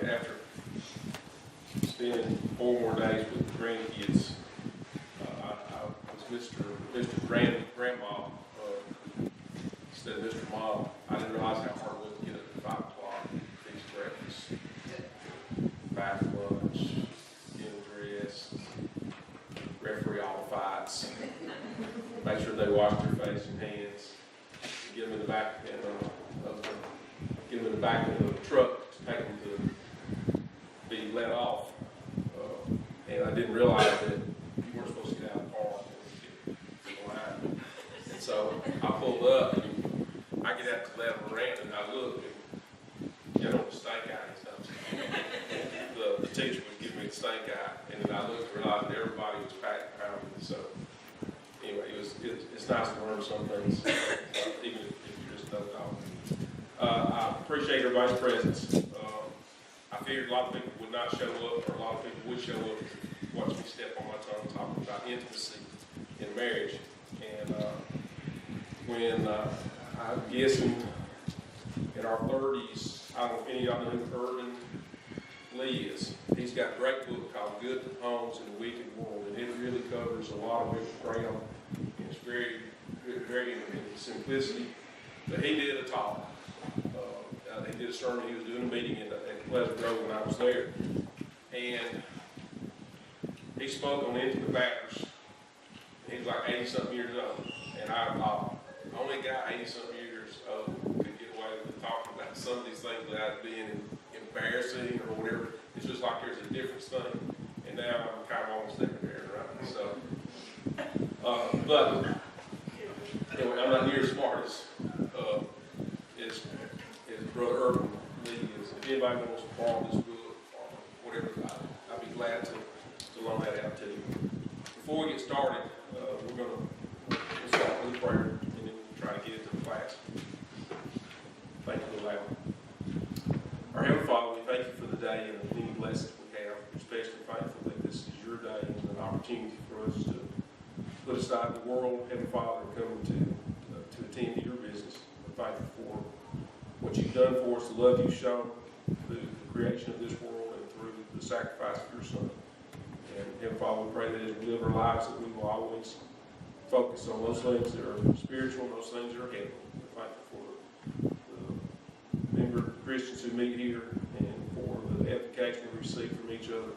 after spending 4 more days with the grandkids, I was Mr. Grandma instead of Mr. Mom. I didn't realize how hard it was to get up at 5 o'clock, fix breakfast, bath lunch, get dressed, referee all the fights, make sure they wash their face and hands, get them in the back of the truck to take them to be let off. And I didn't realize that you weren't supposed to get out of the car and get behind. And so I pulled up and I get out to the left veranda and I look and the stink eye and stuff. The teacher was giving me the stink eye, and then I looked and realized that everybody was packed around me. So anyway, it's nice to learn some things, even if you just don't know. I appreciate everybody's presence. I figured a lot of people would not show up, or a lot of people would show up to watch me step on my tongue talking about intimacy in marriage. And when I'm guessing in our 30s, I don't know if any of y'all know who Urban Lee is. He's got a great book called Good Homes in the Wicked World, and it really covers a lot of different ground. It's very in simplicity. But he did a talk. He did a sermon. He was doing a meeting at Pleasant Grove when I was there. And he spoke on intimate matters. He was like 80-something years old. And I thought, only guy 80-something years old could get away with talking about some of these things without being embarrassing or whatever. It's just like there's a difference thing. And now I'm kind of almost there, right? So, but anyway, I'm not near as smart as Brother Urban Lee is. If anybody wants to borrow this book or whatever, I'd be glad to loan that out to you. Before we get started, we're going to start with a prayer and then we'll try to get into the class. Thank you aloud. Our Heavenly Father, we thank you for the day and the many blessings we have. We're especially thankful that this is your day and an opportunity for us to put aside the world, Heavenly Father, and come to attend to your business. We thank you for what you've done for us, the love you've shown through the creation of this world and through the sacrifice of your Son. And Heavenly Father, we pray that as we live our lives that we will always focus on those things that are spiritual and those things that are heavenly. We're thankful for the member Christians who meet here and for the edification we receive from each other.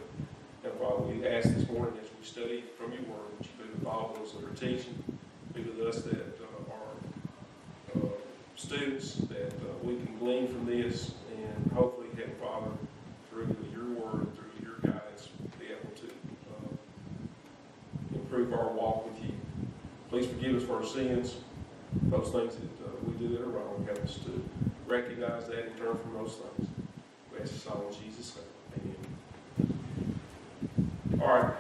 And Father, we ask this morning as we study from your word, that you be with all those that are teaching, be with us that are students, that we can glean from this, and hopefully, Heavenly Father, through your word, through your guidance, be able to improve our walk with you. Please forgive us for our sins, those things that we do that are wrong. Help us to recognize that and turn from those things. We ask this all in Jesus' name. Amen. All right.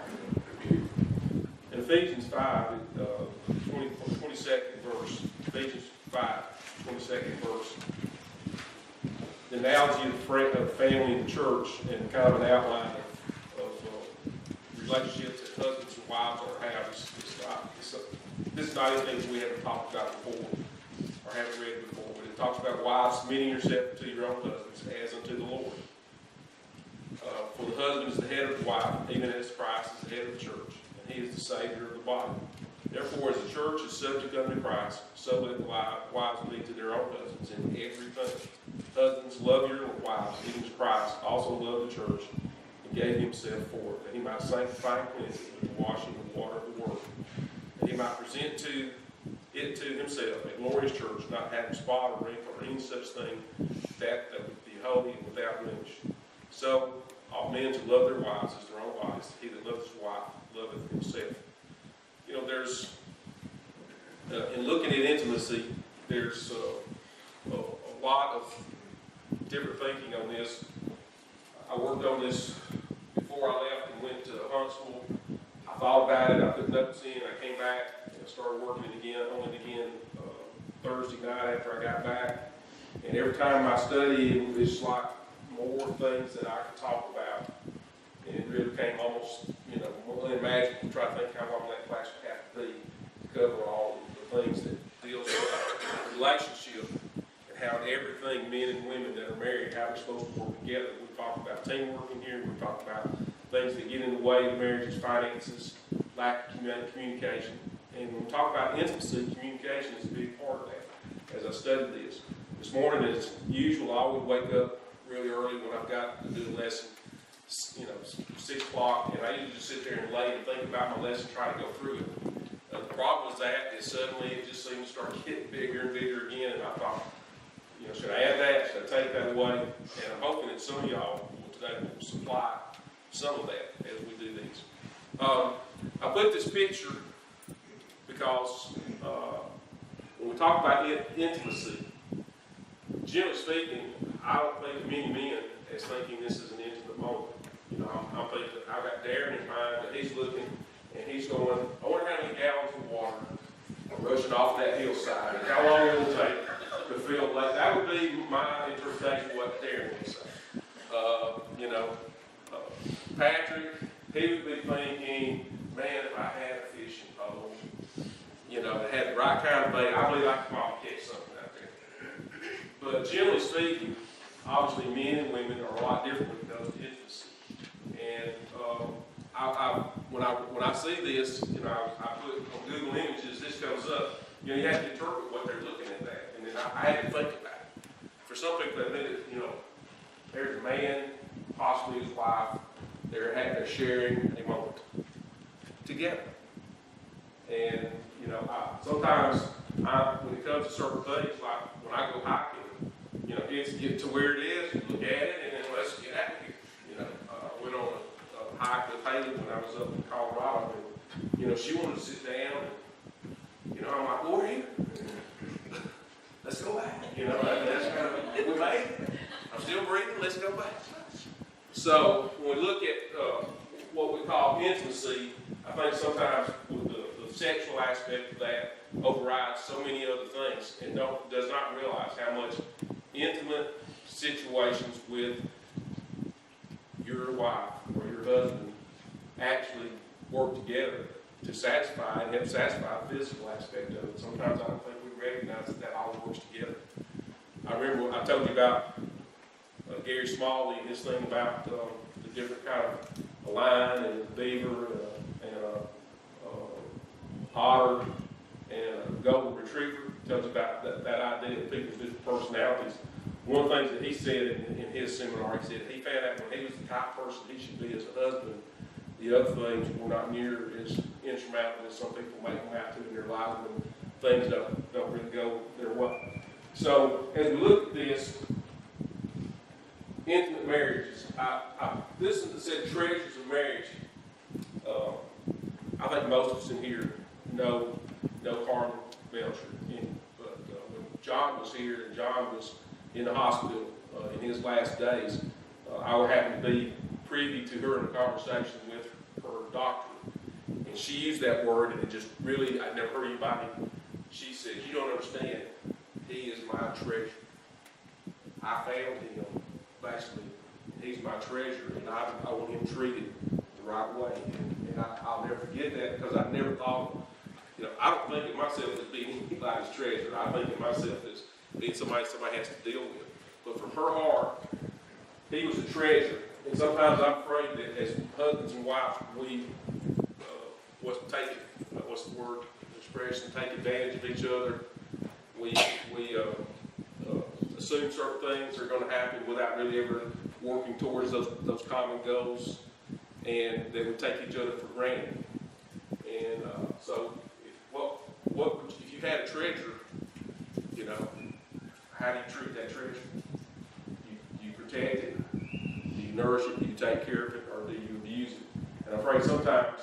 In Ephesians 5, 22nd verse, Ephesians 5, 22nd verse, the analogy of family and church and kind of an outline of relationships that husbands and wives are having. This is not anything we haven't talked about before or haven't read before, but it talks about wives submitting yourself to your own husbands as unto the Lord. For the husband is the head of the wife, even as Christ is the head of the church, and he is the Savior of the body. Therefore, as the church is subject unto Christ, so let the wives be to their own husbands in everything. Husbands, love your wives, even as Christ also loved the church and gave himself for it, that he might sanctify and cleanse it with the washing of the water of the word, that he might present it to himself a glorious church, not having spot or wrinkle or any such thing, that would be holy and without blemish. So, all men to love their wives as their own bodies. He that loveth his wife loveth himself. You know, there's, in looking at intimacy, there's a lot of different thinking on this. I worked on this before I left and went to Huntsville. I thought about it, I put notes in, I came back and started working it again, Thursday night after I got back. And every time I study, it's like more things that I could talk about. And it really became almost, unimaginable to try to think how long that class would have to be to cover all the things that deals with relationship and how everything, men and women that are married, how they're supposed to work together. We talked about teamwork in here. We talked about things that get in the way of marriages, finances, lack of communication. And when we talk about intimacy, communication is a big part of that. As I studied this morning, as usual, I would wake up really early when I've got to do a lesson, 6 o'clock, and I usually just sit there and lay and think about my lesson, try to go through it. The problem with that is suddenly it just seems to start getting bigger and bigger again, and I thought, should I add that? Should I take that away? And I'm hoping that some of y'all today will supply some of that as we do these. I put this picture because when we talk about intimacy, generally speaking, I don't think of many men as thinking this is an intimate moment. I'm thinking, I've got Darren in mind, that he's looking and he's going, I wonder how many gallons of water are rushing off that hillside, and how long it will take to fill like that. Would be my interpretation of what Darren would say. Patrick, he would be thinking, man, if I had a fishing pole, that had the right kind of bait, I believe I could probably catch something out there. But generally speaking, obviously men and women are a lot different when it comes to intimacy. And when I see this, I put on Google Images, this comes up. You have to interpret what they're looking at that. And then I had to think about it. For some people, they think that, there's a man, possibly his wife, they're sharing a moment together. And, sometimes when it comes to certain things, like when I go hiking, it's get to where it is, you look at it, and then let's get out of here. I went on a hike with Haley when I was up in Colorado, and, she wanted to sit down, and, I'm like, well, we're here. Let's go back. That's kind of, we made it. I'm still breathing, let's go back. So when we look at what we call intimacy, I think sometimes with the sexual aspect of that overrides so many other things and does not realize how much intimate situations with your wife or your husband actually work together to satisfy and help satisfy the physical aspect of it. Sometimes I don't think we recognize that all works together. I remember I told you about Gary Smalley and his thing about the different kind of line and beaver and otter and a golden retriever. Tells you about that idea of people's different personalities. One of the things that he said in his seminar, he said he found out when he was the type of person he should be as a husband, the other things were not near as insurmountable as some people make them out to in their lives when things don't really go their way. So as we look at this, intimate marriages, this said treasures of marriage. I think most of us in here know Carmen Belcher. But when John was here and John was in the hospital in his last days, I would happen to be privy to her in a conversation with her doctor. And she used that word, and it just really, I'd never heard anybody. She said, you don't understand, he is my treasure. I found him, basically. He's my treasure, and I want him treated the right way. And I'll never forget that because I never thought, I don't think of myself as being anybody's treasure. I think of myself as being somebody has to deal with. But from her heart, he was a treasure. And sometimes I'm afraid that as husbands and wives, we, what's the word, expression, take advantage of each other. We assume certain things are going to happen without really ever working towards those common goals, and that we take each other for granted. And so, if you had a treasure, how do you treat that treasure? You protect it, do you nourish it, do you take care of it, or do you abuse it? And I'm afraid sometimes,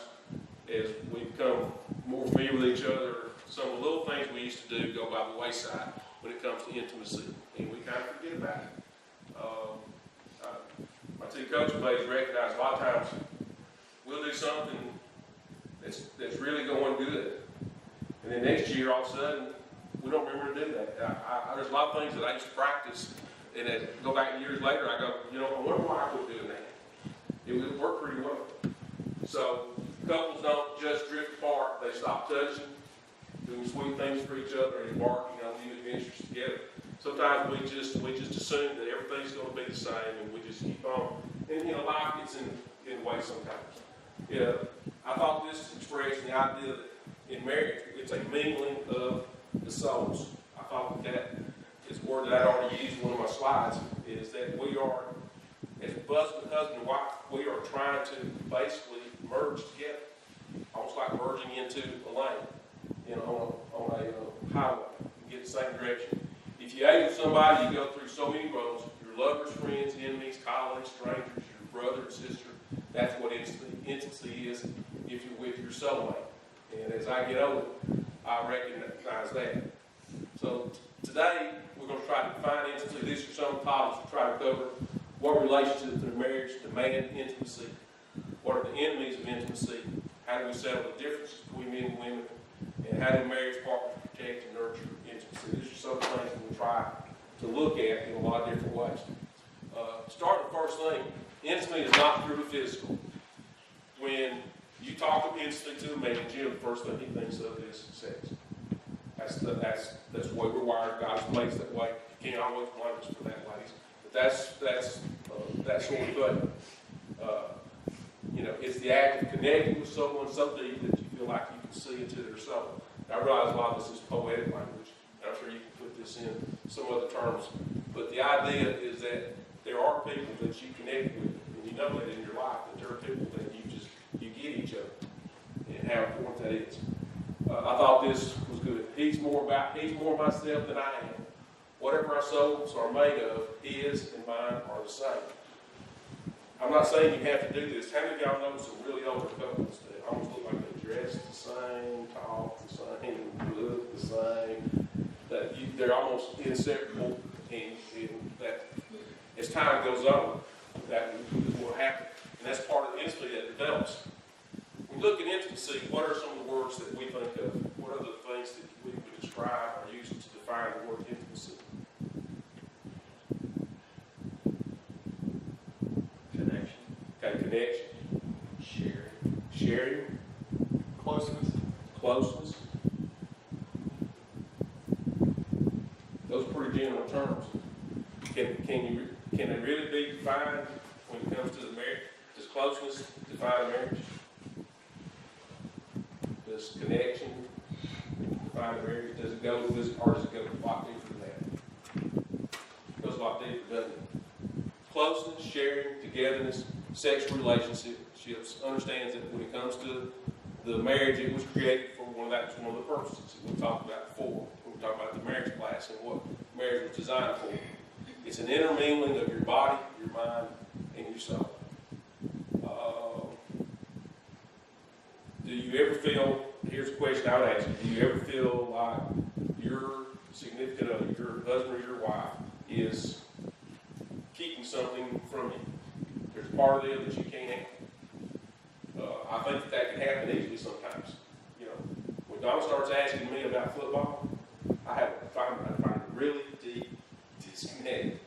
as we become more familiar with each other, some of the little things we used to do go by the wayside when it comes to intimacy, and we kind of forget about it. My two coaching buddies recognize a lot of times we'll do something that's really going good, and then next year all of a sudden we don't remember to do that. There's a lot of things that I used to practice, and as go back years later, I go, I wonder why I quit doing that. It would work pretty well. So couples don't just drift apart; they stop touching, doing sweet things for each other, and embarking on new adventures together. Sometimes we just assume that everything everything's going to be the same, and we just keep on. And, you know, life gets in the way sometimes. Yeah, I thought this expressed the idea that in marriage, it's a mingling of the souls. I thought that is a word that I'd already used in one of my slides, is that we are, as husband and wife, we are trying to basically merge together, almost like merging into a lane, you know, on a highway, and get the same direction. If you hate somebody, you go through so many roads, your lovers, friends, enemies, colleagues, strangers, your brother and sister. That's what intimacy is if you're with your soulmate. And as I get older, I recognize that. So today, we're going to try to define intimacy. These are some topics to try to cover. What relationships in marriage demand intimacy? What are the enemies of intimacy? How do we settle the differences between men and women? And how do marriage partners protect and nurture intimacy? These are some things we'll try to look at in a lot of different ways. Start with the first thing. Intimacy is not purely physical. When you talk intimately to a man, Jim, the first thing he thinks of is sex. That's the way we're wired. God's made us that way. You can't always blame us for that, ladies. But that's sort of thing. You know, it's the act of connecting with someone so deep that you feel like you can see into their soul. Now, I realize a lot of this is poetic language, and I'm sure you can put this in some other terms. But the idea is that there are people that you connect with, and you know that in your life, that there are people that you get each other, and how important that is. I thought this was good. He's more myself than I am. Whatever our souls are made of, his and mine are the same. I'm not saying you have to do this. How many of y'all know some really older couples that almost look like they dress the same, talk the same, look the same, that they're almost inseparable, and that as time goes on, that will happen. And that's part of the intimacy that develops. When you look at intimacy, what are some of the words that we think of? What are the things that we would describe or use to define the word intimacy? Connection. Okay, connection. Sharing. Closeness. Those are pretty general terms. Can they really be defined when it comes to the marriage? Does closeness define a marriage? Does connection define a marriage? Does it go a lot deeper than that? It goes a lot deeper, doesn't it? Closeness, sharing, togetherness, sexual relationships, understands that when it comes to the marriage, it was created for that was one of the purposes that we talked about before. We talked about the marriage class and what marriage was designed for. It's an intermingling of your body, your mind, and your soul. Do you ever feel, here's a question I would ask you, do you ever feel like your significant other, your husband or your wife, is keeping something from you? There's part of them that you can't handle. I think that can happen easily sometimes. You know, when Donna starts asking me about football, I find a really deep disconnect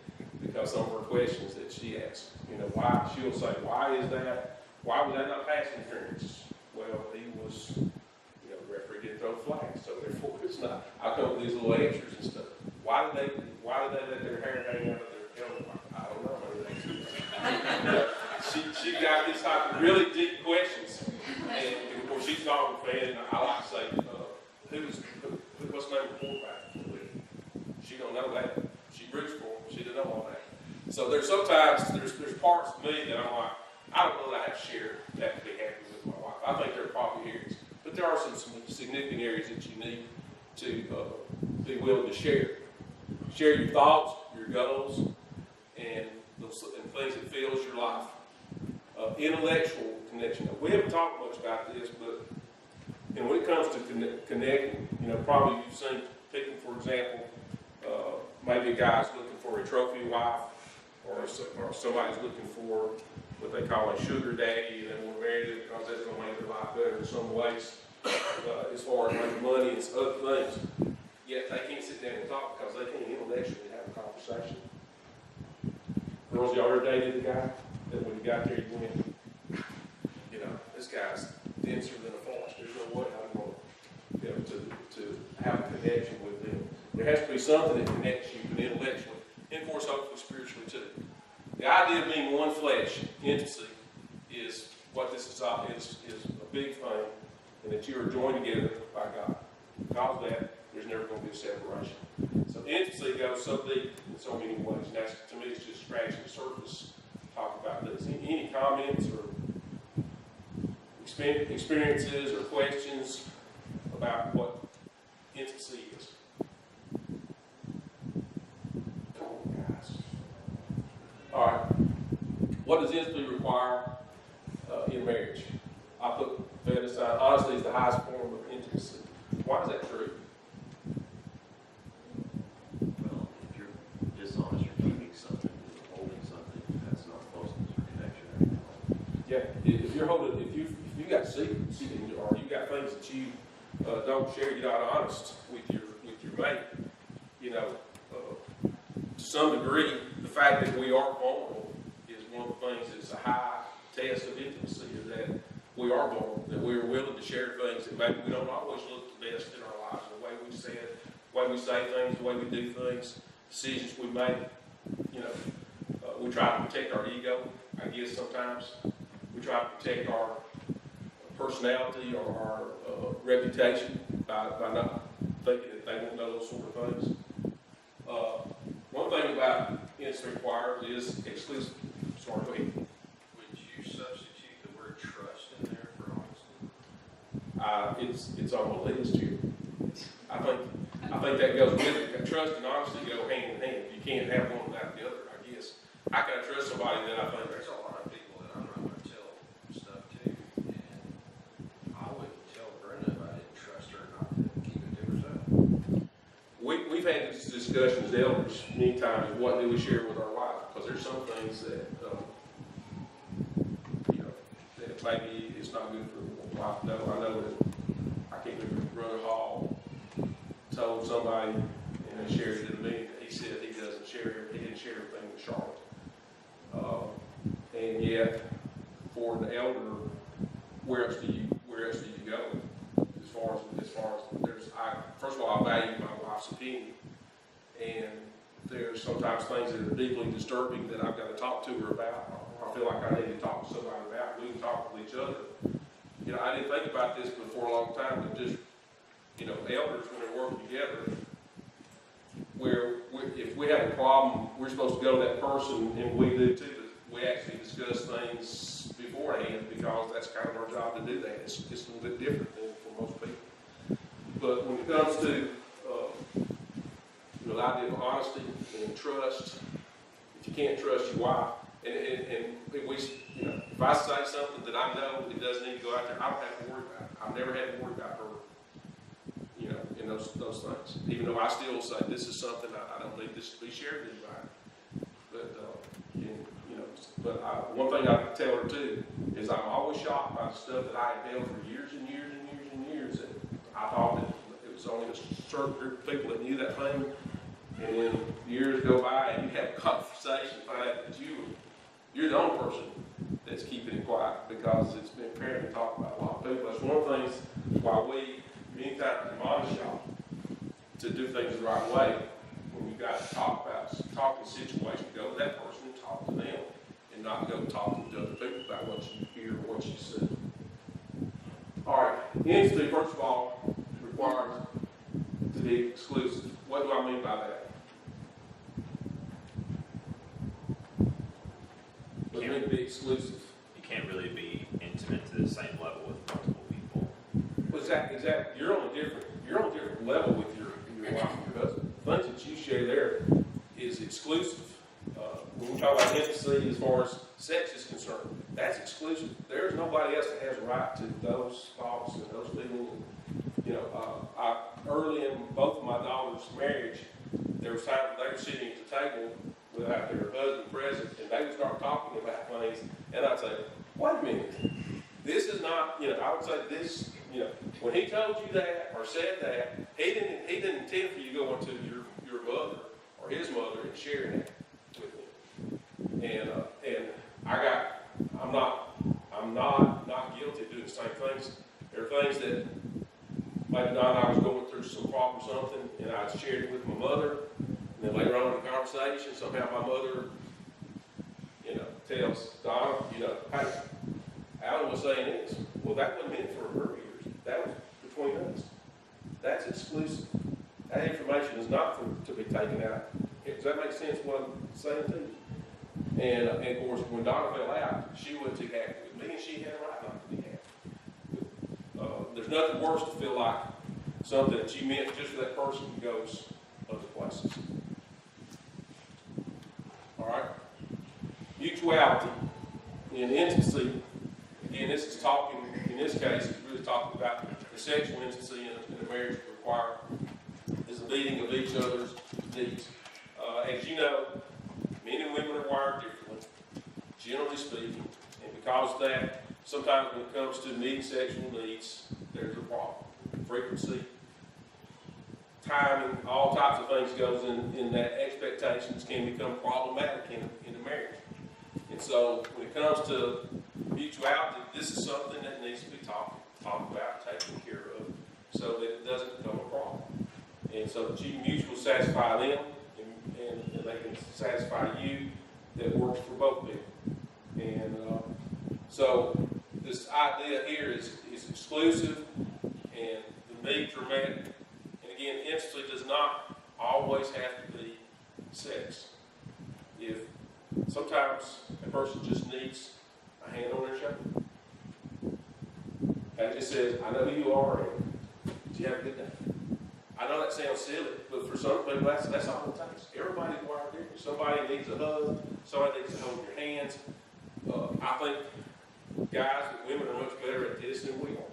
because some of her questions that she asks. You know, why she'll say, why is that? Why was that not pass interference? Well, he was, you know, the referee didn't throw flags, so therefore it's not. I come with these little extras and stuff. Why did they let their hair hang out of their helmet? I don't know. She got this type of really deep questions, and of course she's not a fan. And I like to say, what's the name of the quarterback? She don't know that. She roots for him. She doesn't know all that. So there's parts of me that I'm like, I don't know that I have to share that to be happy with my wife. I think there are probably areas, but there are some significant areas that you need to be willing to share. Share your thoughts, your goals, and things that fills your life. Intellectual connection. Now, we haven't talked much about this, but when it comes to connecting, you know, probably you've seen people, for example, maybe a guy's looking for a trophy wife, or somebody's looking for what they call a sugar daddy, and they want to marry them because that's going to make their life better in some ways, as far as making money and other things. Yet they can't sit down and talk because they can't intellectually have a conversation. Girls, y'all ever dated a guy that when you got there you went, you know, this guy's denser than a forest. There's no way I'm going to be able to have a connection with them. There has to be something that connects you intellectually, and of course hopefully spiritually too. The idea of being one flesh, intimacy, is what this is a big thing, and that you are joined together by God. Because of that, there's never going to be a separation. So intimacy goes so deep in so many ways, and that's, to me, it's just scratching the surface. Talk about this. Any comments or experiences or questions about what intimacy is? Come on, guys. All right. What does intimacy require in marriage? I put that aside. Honesty is the highest form of intimacy. Why is that true? Well, if you're dishonest, you're keeping something, you're holding something, that's not closeness or connection. Yeah, if you're holding, if you got secrets, or you got things that you don't share, you're not honest with your mate. You know, to some degree, the fact that we are vulnerable is one of the things that's a high test of intimacy. Is that we are vulnerable, that we are willing to share things that maybe we don't always look the best in our lives. The way we say it, the way we say things, the way we do things, decisions we make. You know, we try to protect our ego. I guess sometimes we try to protect our personality or our reputation by not thinking that they won't know those sort of things. One thing about instant required is exclusive. Sorry, go ahead. Would you substitute the word trust in there for honesty? It's on the list here. I think that goes with it. Trust and honesty go hand in hand. You can't have one without the other, I guess. I can trust somebody that I think There's a lot of people that I'm not going to tell stuff to, and I wouldn't tell Brenda if I didn't trust her not to keep it to herself. We've had these discussions as elders many times. What do we share with our wives? Because there's some things that that maybe it's not good for the wife to know. I know that I can't remember Brother Hall told somebody, and they shared it to me. He said he didn't share everything with Charlotte. And yet, for the elder, where else do you go? As far as first of all, I value my wife's opinion, and there's sometimes things that are deeply disturbing that I've got to talk to her about. Or I feel like I need to talk to somebody about. We can talk with each other. You know, I didn't think about this before a long time, but just elders when they're working together, if we have a problem, we're supposed to go to that person, and we do too. But we actually discuss things beforehand because that's kind of our job to do that. It's a little bit different than for most people. But when it comes to the idea of honesty and trust, if you can't trust your wife, and if I say something that I know it doesn't need to go out there, I don't have to worry about it. I've never had to worry about her, in those things. Even though I still say this is something I don't need this to be shared with anybody. But one thing I can tell her too is I'm always shocked by the stuff that I have held for years and years and years and years. And I thought that it was only a certain group of people that knew that thing. And then years go by and you have a conversation, find out that you're the only person that's keeping it quiet because it's been apparent to talk about a lot of people. That's one of the things why we many times admonish y'all to do things the right way. When you got to talking situation, go to that person and talk to them, and not go talking to other people about what you hear or what you see. All right, intimacy, first of all, requires to be exclusive. What do I mean by that? What do you mean to be exclusive? You can't really be intimate to the same level with multiple people. Well, exactly. You're on a different level with your wife and your husband. The things that you share there is exclusive. When we talk about intimacy as far as sex is concerned, that's exclusive. There's nobody else that has a right to those thoughts and those feelings. Early in both of my daughters' marriage, there was times when they were sitting at the table without their husband present, and they would start talking about things, and I'd say, wait a minute, this is not, I would say this, when he told you that or said that, he didn't intend for you to go into your mother or his mother and sharing that with him. And I'm not guilty of doing the same things. There are things that maybe Don and I was going through some problem or something, and I shared it with my mother, and then later on in the conversation, somehow my mother same thing. And of course, when Donna fell out, she wasn't too happy with me, and she had a right not to be happy. There's nothing worse to feel like something that you meant just for that person goes other places. All right? Mutuality and intimacy. Again, this is talking, in this case, it's really talking about the sexual intimacy in a marriage required is the meeting of each other's needs. As you know, men and women are wired differently, generally speaking, and because of that, sometimes when it comes to meeting sexual needs, there's a problem. Frequency, timing, all types of things goes in that. Expectations can become problematic in a marriage. And so when it comes to mutuality, this is something that needs to be talked about, taken care of, so that it doesn't become a problem. And so that you can mutually satisfy them, and they can satisfy you, that works for both people. And so this idea here is exclusive, and the needs are met. And again, intimacy does not always have to be sex. If sometimes a person just needs a hand on their shoulder, and it just says, "I know who you are, and did you have a good day?" I know that sounds silly, but for some people, that's all it takes. Everybody's wired different. Somebody needs a hug. Somebody needs to hold your hands. I think guys and women are much better at this than we are.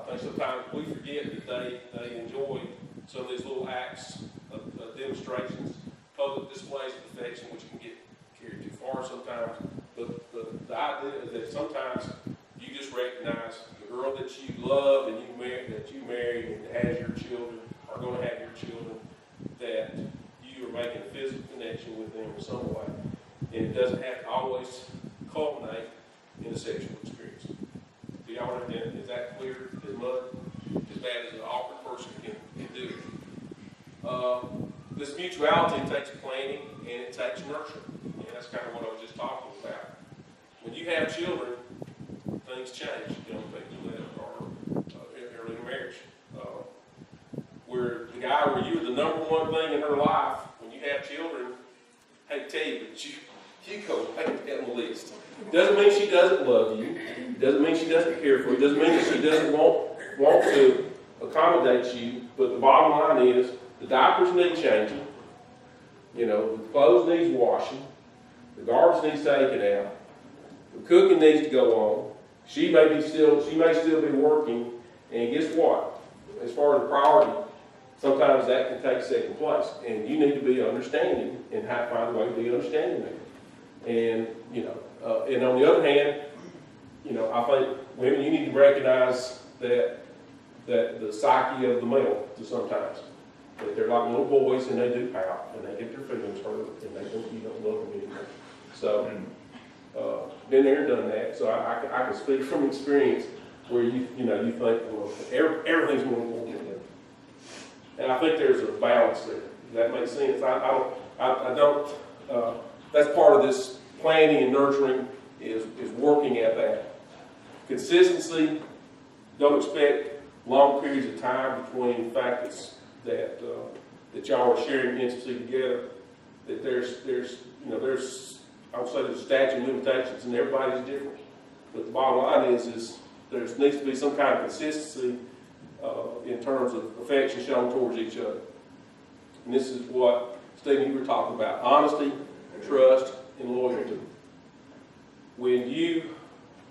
I think sometimes we forget that they enjoy some of these little acts of demonstrations, public displays of affection, which can get carried too far sometimes. But the idea is that sometimes you just recognize the girl that you love and that you married and has your children, are going to have your children, that you are making a physical connection with them in some way. And it doesn't have to always culminate in a sexual experience. Do y'all understand? Is that clear as mud? As bad as an awkward person can do it. This mutuality takes planning and it takes nurture. And that's kind of what I was just talking about. When you have children, things change. Young people that are early in marriage. Where the guy where you're the number one thing in her life, when you have children, I hate to tell you, but you go right down the list. Doesn't mean she doesn't love you. Doesn't mean she doesn't care for you. Doesn't mean that she doesn't want to accommodate you. But the bottom line is, the diapers need changing. You know, the clothes needs washing. The garbage needs taken out. The cooking needs to go on. She may still be working. And guess what? As far as the priority, sometimes that can take second place. And you need to be understanding and have to find a way to be understanding there. And, and on the other hand, I think women, you need to recognize that the psyche of the male to sometimes. That they're like little boys and they do pout and they get their feelings hurt and you don't love them anymore. So, been there and done that. So I can speak from experience where you think, well, everything's going to work together. And I think there's a balance there. Does that make sense? I don't. That's part of this planning and nurturing is working at that. Consistency. Don't expect long periods of time between the fact that y'all are sharing intimacy together. That there's I would say there's a statute of limitations and everybody's different. But the bottom line is there needs to be some kind of consistency in terms of affection shown towards each other. And this is what, Stephen, you were talking about. Honesty, trust, and loyalty. When you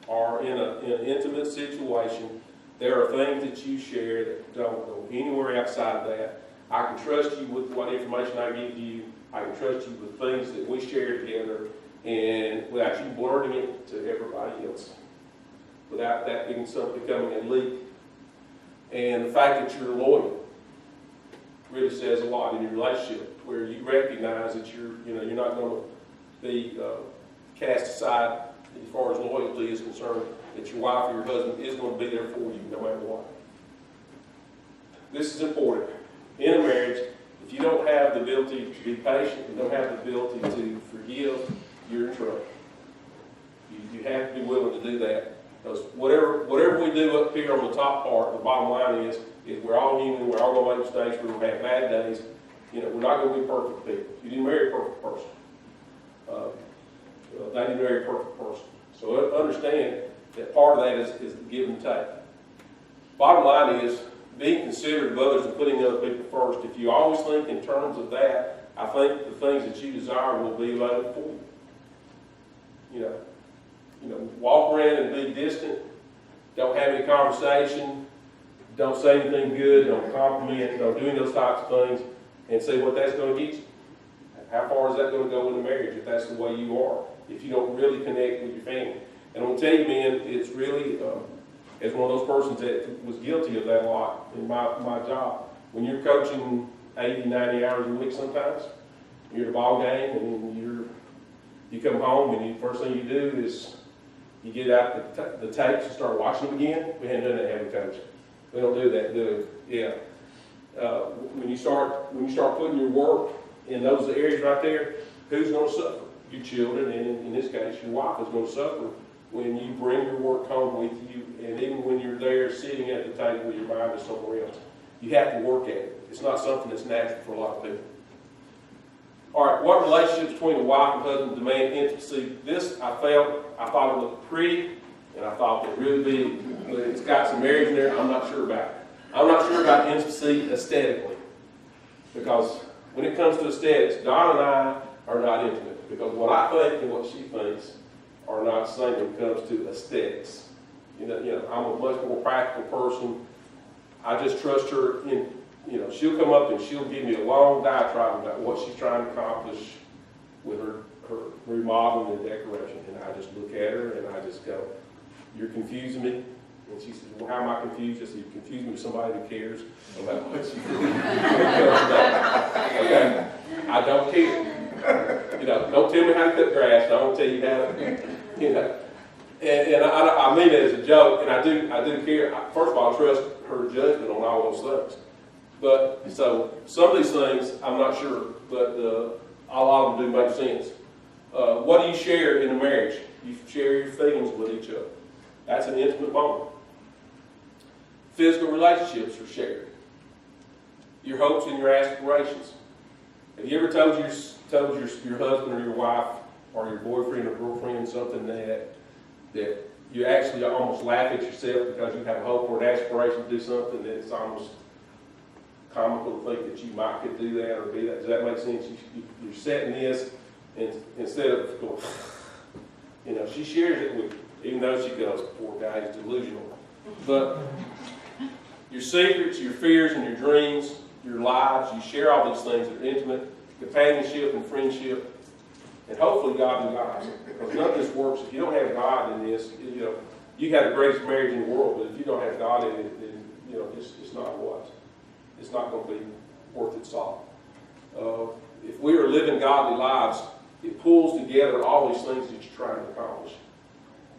are in an intimate situation, there are things that you share that don't go anywhere outside of that. I can trust you with what information I give you. I can trust you with things that we share together, and without you blurting it to everybody else, without that becoming a leak. And the fact that you're loyal really says a lot in your relationship, where you recognize that you're not going to be cast aside as far as loyalty is concerned, that your wife or your husband is going to be there for you no matter what. This is important. In a marriage, if you don't have the ability to be patient, you don't have the ability to forgive, you're in trouble. You have to be willing to do that. Because whatever we do up here on the top part, the bottom line is we're all human, we're all going to make mistakes, we're going to have bad days. We're not going to be perfect people. You didn't marry a perfect person. they didn't marry a perfect person. So understand that part of that is the give and take. Bottom line is being considerate of others and putting other people first. If you always think in terms of that, I think the things that you desire will be available for you. Walk around and be distant. Don't have any conversation. Don't say anything good. Don't compliment. Don't do any of those types of things. And see what that's going to get you. How far is that going to go in a marriage if that's the way you are? If you don't really connect with your family. And I'm going to tell you, man, it's really, as one of those persons that was guilty of that a lot in my job. When you're coaching 80, 90 hours a week sometimes, you're at a ball game and you come home and the first thing you do is you get out the tapes and start watching them again. We haven't done that, have we, Coach? We don't do that, do we? Yeah. When you start putting your work in those areas right there, who's going to suffer? Your children, and in this case, your wife is going to suffer when you bring your work home with you, and even when you're there sitting at the table with your mind is somewhere else. You have to work at it. It's not something that's natural for a lot of people. All right, what relationships between a wife and husband demand intimacy? This, I thought it looked pretty, and I thought it really big, but it's got some marriage in there I'm not sure about. I'm not sure about intimacy aesthetically, because when it comes to aesthetics, Don and I are not intimate, because what I think and what she thinks are not the same when it comes to aesthetics. I'm a much more practical person. I just trust her in, she'll come up and she'll give me a long diatribe about what she's trying to accomplish with her remodeling and decoration. And I just look at her and I just go, "You're confusing me." And she says, "Well, how am I confused?" I said, "You're confusing me with somebody who cares about what you do." Okay, I don't care. Don't tell me how to cut grass. I won't tell you how to, And I mean it as a joke, and I do care. First of all, I trust her judgment on all those things. But so some of these things I'm not sure, but a lot of them do make sense. What do you share in a marriage? You share your feelings with each other. That's an intimate moment. Physical relationships are shared. Your hopes and your aspirations. Have you ever told your husband or your wife or your boyfriend or girlfriend something that you actually almost laugh at yourself because you have a hope or an aspiration to do something that it's almost comical to think that you might could do that or be that? Does that make sense? You're setting this, and instead of going, she shares it with you, even though she goes, "Poor guy, he's delusional." But your secrets, your fears, and your dreams, your lives, you share all these things that are intimate, companionship and friendship, and hopefully godly lives. Because none of this works if you don't have God in this. You have the greatest marriage in the world, but if you don't have God in it, then it's not what. It's not going to be worth its salt. If we are living godly lives, it pulls together all these things that you're trying to accomplish.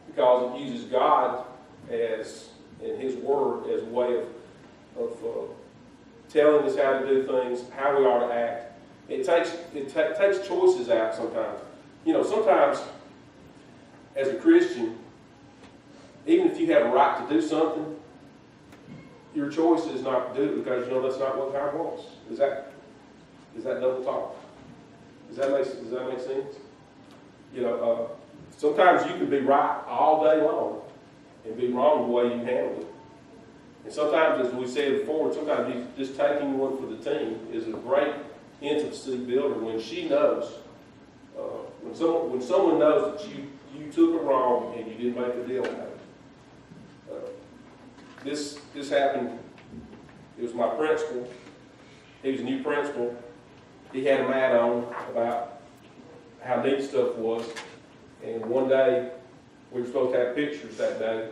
Because it uses God and His Word as a way of telling us how to do things, how we ought to act. It takes choices out sometimes. Sometimes as a Christian, even if you have a right to do something, your choice is not to do it because that's not what God wants. Is that double talk? Does that make sense? Sometimes you can be right all day long and be wrong the way you handle it. And sometimes, as we said before, sometimes just taking one for the team is a great intimacy builder when she knows, when someone knows that you took it wrong and you didn't make a deal out of it. This happened. It was my principal. He was a new principal. He had a mat on about how neat stuff was. And one day, we were supposed to have pictures that day.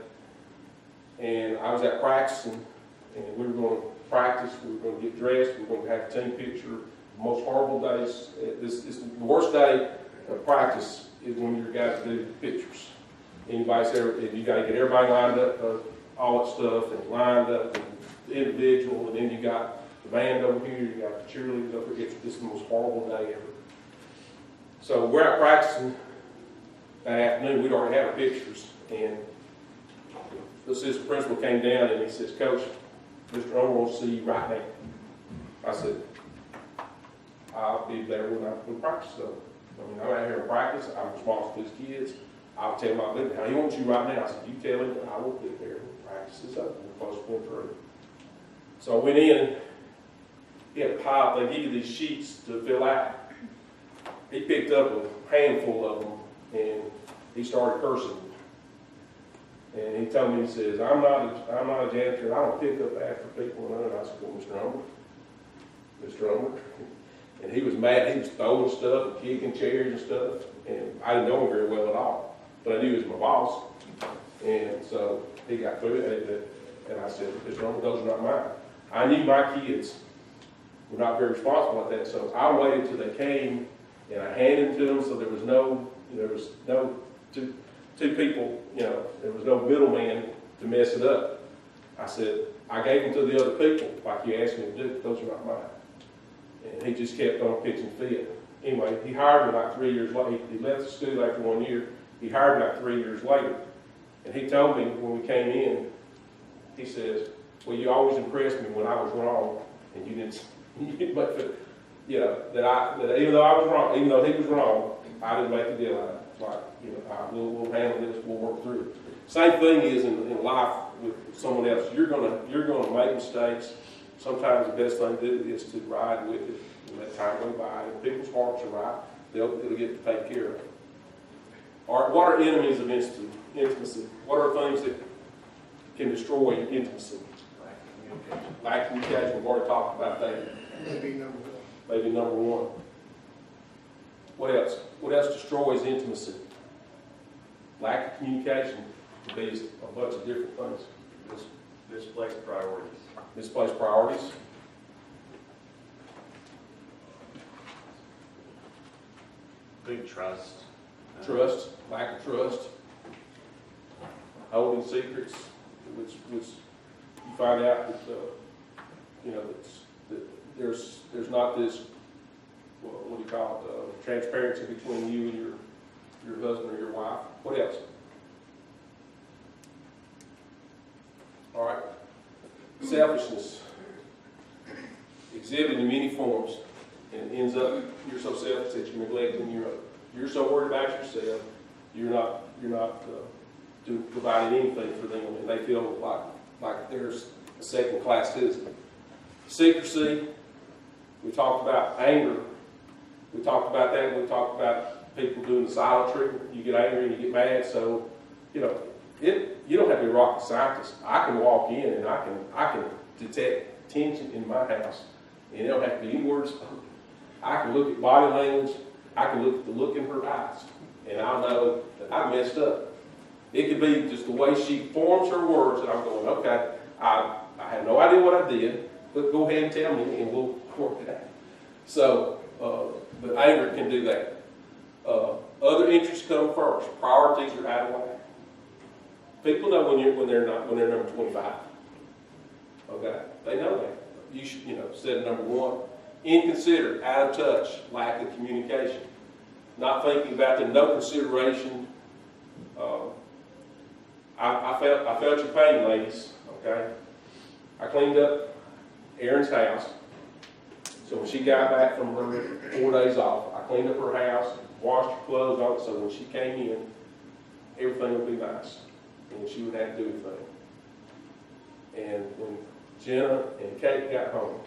And I was out practicing, and we were going to practice. We were going to get dressed. We were going to have a team picture. The most horrible days. The worst day of practice is when you're got to do pictures. Anybody's ever, you got to get everybody lined up, all that stuff, and lined up, and individual, and then you got the band over here, you got the cheerleaders over here. It's the most horrible day ever. So we're out practicing that afternoon. We'd already had our pictures, and the assistant principal came down and he says, "Coach, Mr. Omer wants to see you right now." I said, "I'll be there when practice is over." I mean, I'm out here in practice, I'm responsible for these kids. I'll tell my leader, how he wants you right now. I said, you tell him, I will get there. Practice is over. We're supposed to went through. So I went in, he had a pile, they give you these sheets to fill out. He picked up a handful of them and he started cursing. And he told me, he says, I'm not a janitor, I don't pick up after people. And I said, well, Mr. Umber. And he was mad, he was throwing stuff and kicking chairs and stuff. And I didn't know him very well at all, but I knew he was my boss. And so he got through it, and I said, Mr. Umber, those are not mine. I knew my kids were not very responsible like that, so I waited till they came and I handed them to them, so there was no two people, there was no middleman to mess it up. I said, I gave them to the other people, like you asked me to do, those are not mine. And he just kept on pitching fit. Anyway, he hired me like 3 years later. He left the school after 1 year. He hired me like 3 years later. And he told me when we came in, he says, well, you always impressed me when I was wrong, and you didn't make it, that even though I was wrong, even though he was wrong, I didn't make a deal out of it. It's like, we'll handle this, we'll work through it. Same thing is in life with someone else. You're gonna make mistakes. Sometimes the best thing to do is to ride with it and let time go by. If people's hearts are right, it'll get taken care of. All right, what are enemies of intimacy? What are things that can destroy intimacy? Lack of communication. We've already talked about that. Maybe number one. Maybe number one. What else? What else destroys intimacy? Lack of communication could be a bunch of different things. Misplaced priorities. Misplaced priorities. Big trust. Trust, lack of trust. Holding secrets, which you find out that there's not this, what do you call it, transparency between you and your husband or your wife. What else? All right. Selfishness. Exhibited in many forms, and it ends up you're so selfish that you're neglecting you're so worried about yourself, you're not providing anything for them, and they feel like there's a second-class citizen. Secrecy. We talked about anger. We talked about that. We talked about people doing the silent treatment. You get angry and you get mad. So, you don't have to be a rocket scientist. I can walk in and I can detect tension in my house, and it don't have to be any words spoken. I can look at body language. I can look at the look in her eyes, and I'll know that I messed up. It could be just the way she forms her words, and I'm going, okay, I have no idea what I did, but go ahead and tell me, and we'll work it out. So, but anger can do that. Other interests come first. Priorities are out of whack. People know when they're number 25. Okay, they know that. You should, set number one. Inconsiderate, out of touch, lack of communication, not thinking about them, no consideration. I felt your pain, ladies. Okay, I cleaned up Erin's house. So when she got back from her 4 days off, I cleaned up her house, washed her clothes on it, so when she came in, everything would be nice, and she wouldn't have to do anything. And when Jenna and Kate got home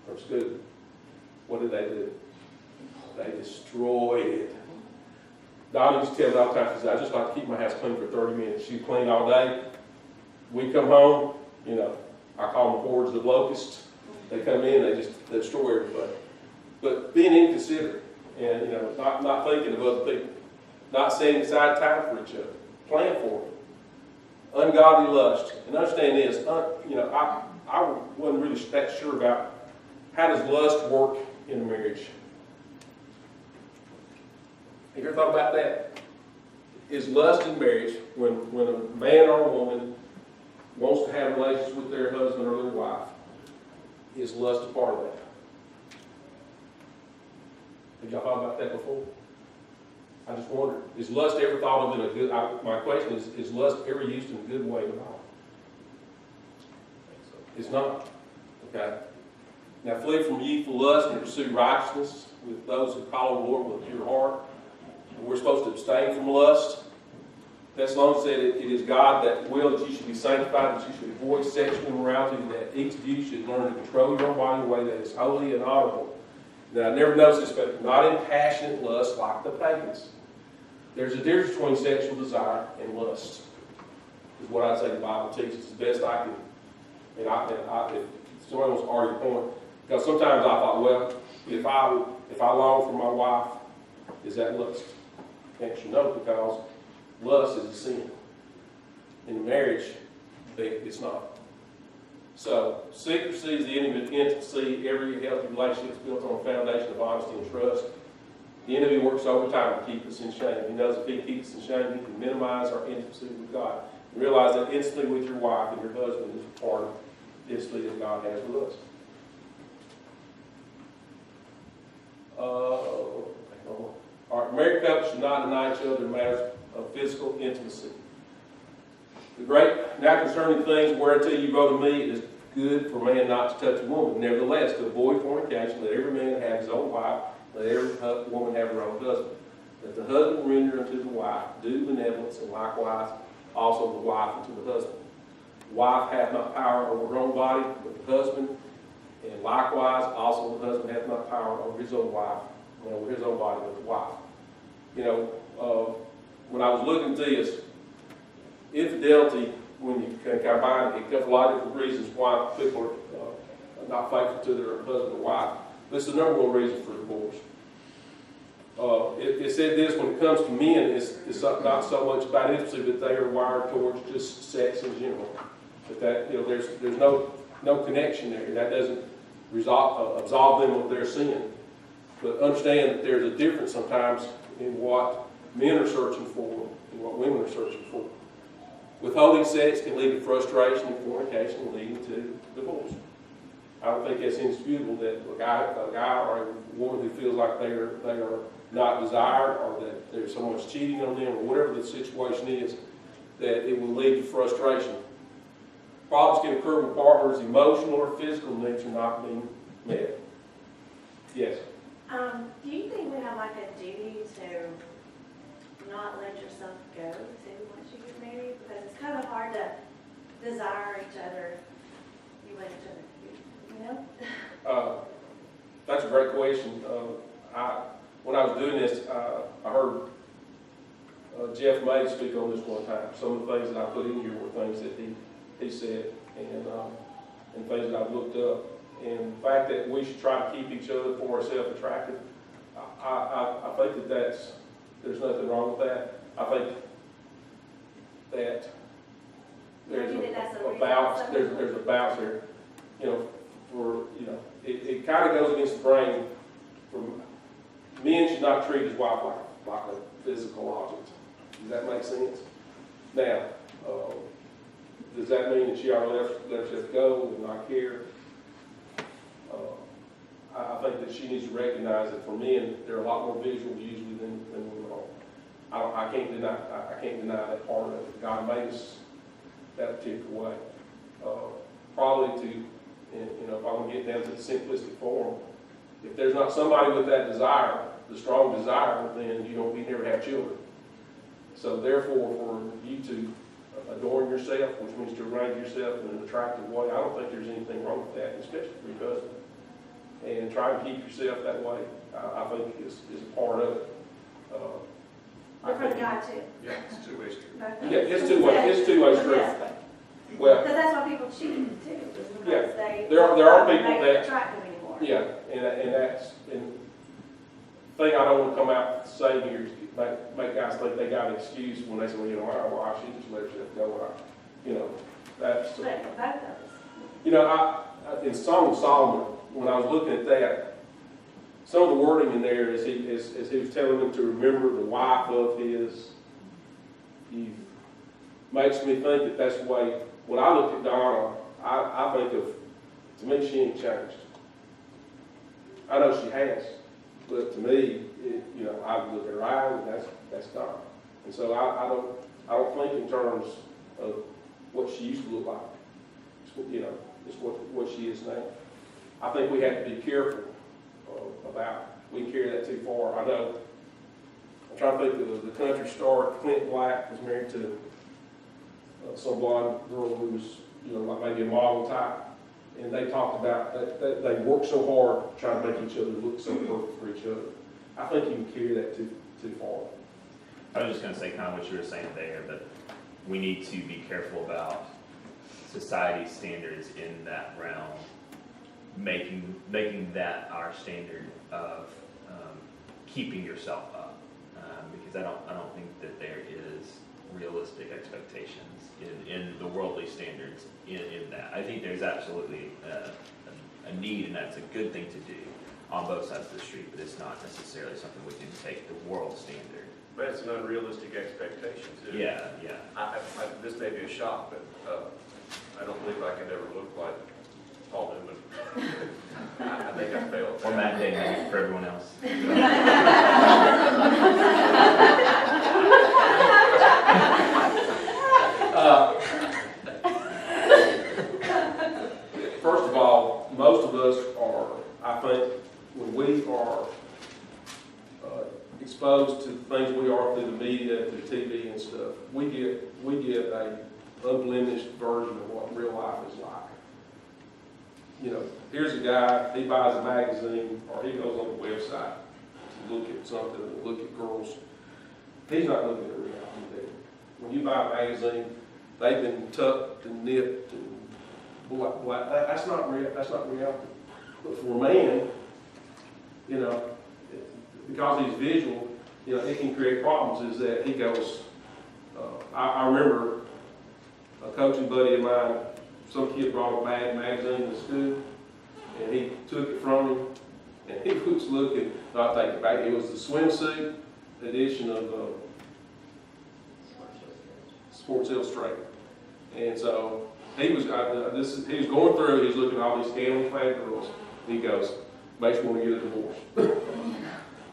from school, what did they do? They destroyed it. Donna used to tell me all the time, she said, I just like to keep my house clean for 30 minutes. She'd clean all day. We come home, I call them hordes of locusts. They come in, they destroy everything. But being inconsiderate and, not thinking of other people, not setting aside time for each other, plan for it. Ungodly lust. And understand this, I wasn't really that sure about how does lust work in a marriage. Have you ever thought about that? Is lust in marriage when a man or a woman wants to have relations with their husband or their wife? Is lust a part of that? Have y'all thought about that before? I just wondered, is lust ever thought of in a good, my question is lust ever used in a good way at all? It's not. Okay? Now flee from youthful lust and pursue righteousness, with those who call on the Lord with a pure heart. And we're supposed to abstain from lust. Thessalonians said it is God that will that you should be sanctified, that you should avoid sexual immorality, that each of you should learn to control your own body in a way that is holy and honorable. Now, I never noticed this, but not in passionate lust like the pagans. There's a difference between sexual desire and lust, is what I'd say the Bible teaches as best I can. And if someone wants to argue the point, because sometimes I thought, well, if I long for my wife, is that lust? Answer no, because lust is a sin. In marriage, it's not. So, secrecy is the enemy of intimacy. Every healthy relationship is built on a foundation of honesty and trust. The enemy works overtime to keep us in shame. He knows if he keeps us in shame, he can minimize our intimacy with God. And realize that intimacy with your wife and your husband is part of the intimacy that God has with us. All right, married couples should not deny each other in matters of physical intimacy. The great, now concerning things whereunto you go to me, it is good for man not to touch a woman. Nevertheless, to avoid fornication, let every man have his own wife, let every woman have her own husband. Let the husband render unto the wife due benevolence, and likewise also the wife unto the husband. The wife hath not power over her own body, but the husband, and likewise also the husband hath not power over his own wife, and over his own body, but the wife. You know, when I was looking at this, infidelity, when you can combine it, comes a lot of different reasons why people are not faithful to their husband or wife. This is the number one reason for divorce. It said this: when it comes to men, it's not so much about intimacy, but they are wired towards just sex in general. But that, you know, there's no connection there. That doesn't absolve them of their sin. But understand that there's a difference sometimes in what men are searching for and what women are searching for. Withholding sex can lead to frustration and fornication, leading to divorce. I don't think it's indisputable that a guy or a woman who feels like they are not desired, or that there's someone's cheating on them, or whatever the situation is, that it will lead to frustration. Problems can occur when partners' emotional or physical needs are not being met. Yes? Do you think we have like a duty to not let yourself go too once you get married? Because it's kind of hard to desire each other. You let each other, you know? That's a great question. When I was doing this, I heard Jeff May speak on this one time. Some of the things that I put in here were things that he said, and things that I've looked up. And the fact that we should try to keep each other for ourselves attractive, I think there's nothing wrong with that. I think that there's a balance. There's a balance there. You know, it kind of goes against the grain. Men should not treat his wife like a physical object. Does that make sense? Now, does that mean that she ought to let herself go and not care? I think that she needs to recognize that for men, they're a lot more visual usually than women are. I can't deny that part of it. God made us that particular way. Probably to, if I'm going to get down to the simplistic form, if there's not somebody with that desire, the strong desire, then you never have children. So therefore, for you to adorn yourself, which means to arrange yourself in an attractive way, I don't think there's anything wrong with that, especially for your husband. And trying to keep yourself that way, I think is a part of it. Or for the guy too. Yeah, it's a two-way street. Yeah, it's two-way street. Yes. Well, Because that's why people cheat too. Is because yeah, there are people make that it attractive anymore. Yeah, and that's the thing I don't want to come out saying here is make guys think they got an excuse when they say, well, my wife, she just let herself go. That's. But both of us. In Song of Solomon, when I was looking at that, some of the wording in there is he was telling them to remember the wife of his youth. Makes me think that that's the way. When I look at Donna, I think of, to me, she ain't changed. I know she has, but to me, I look at her eyes, and that's Donna. And so I don't think in terms of what she used to look like. It's what she is now. I think we have to be careful about we can carry that too far. I know, I'm trying to think of the country star, Clint Black was married to some blonde girl who was, you know, like maybe a model type. And they talked about that they worked so hard trying to make each other look so perfect for each other. I think you can carry that too far. I was just gonna say kind of what you were saying there, but we need to be careful about society's standards in that realm, making that our standard of keeping yourself up, because I don't think that there is realistic expectations in the worldly standards in that. I think there's absolutely a need, and that's a good thing to do on both sides of the street, but it's not necessarily something we can take the world standard. But it's an unrealistic expectation too. Yeah. This may be a shock, but I don't believe I can ever look like Paul Newman. I think I failed. Or Matt Damon for everyone else. First of all, most of us are, I think, when we are exposed to things we are through the media, through TV and stuff, we get a unblemished version of what real life is like. You know, here's a guy, he buys a magazine, or he goes on the website to look at something, and look at girls. He's not looking at reality there. When you buy a magazine, they've been tucked and nipped and black. That's not reality. But for a man, you know, because he's visual, you know, it can create problems. Is that he goes? I remember a coaching buddy of mine. Some kid brought a bad magazine to school, and he took it from him, and he was looking. I take it back. It was the swimsuit edition of Sports Illustrated, and so he was. He was going through. He was looking at all these scantily clad girls. And he goes, "Makes me want to get a divorce."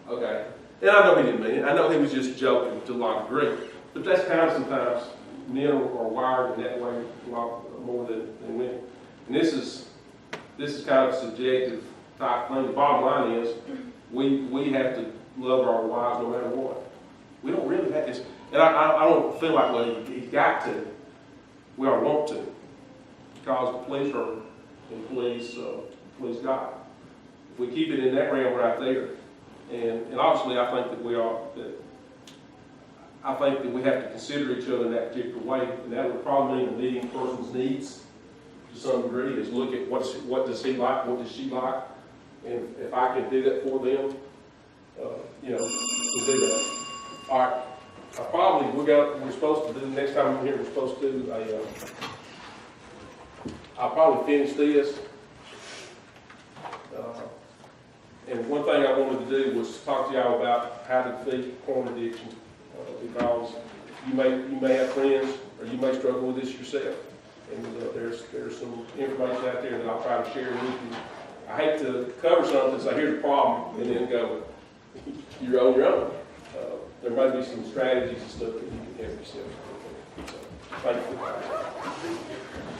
Okay, and I know he didn't mean it. I know he was just joking to a lot of degree, but that's kind of sometimes men are wired in that way a lot more than women. And this is kind of a subjective type thing. The bottom line is we have to love our wives no matter what. We don't really have this, and I don't feel like, well, you got to. We all want to, because to please her and please God. If we keep it in that realm right there, and obviously I think that we have to consider each other in that particular way, and that would probably mean meeting a person's needs to some degree, is look at what does he like, what does she like, and if I can do that for them, you know, to do that. All right, we're supposed to do, next time I'm here, we're supposed to do I'll probably finish this. And one thing I wanted to do was talk to y'all about how to defeat porn addiction, because you may have friends, or you may struggle with this yourself. And there's some information out there that I'll try to share with you. I hate to cover something and say, here's a problem, and then go, you're on your own. There might be some strategies and stuff that you can help yourself with. So, thank you.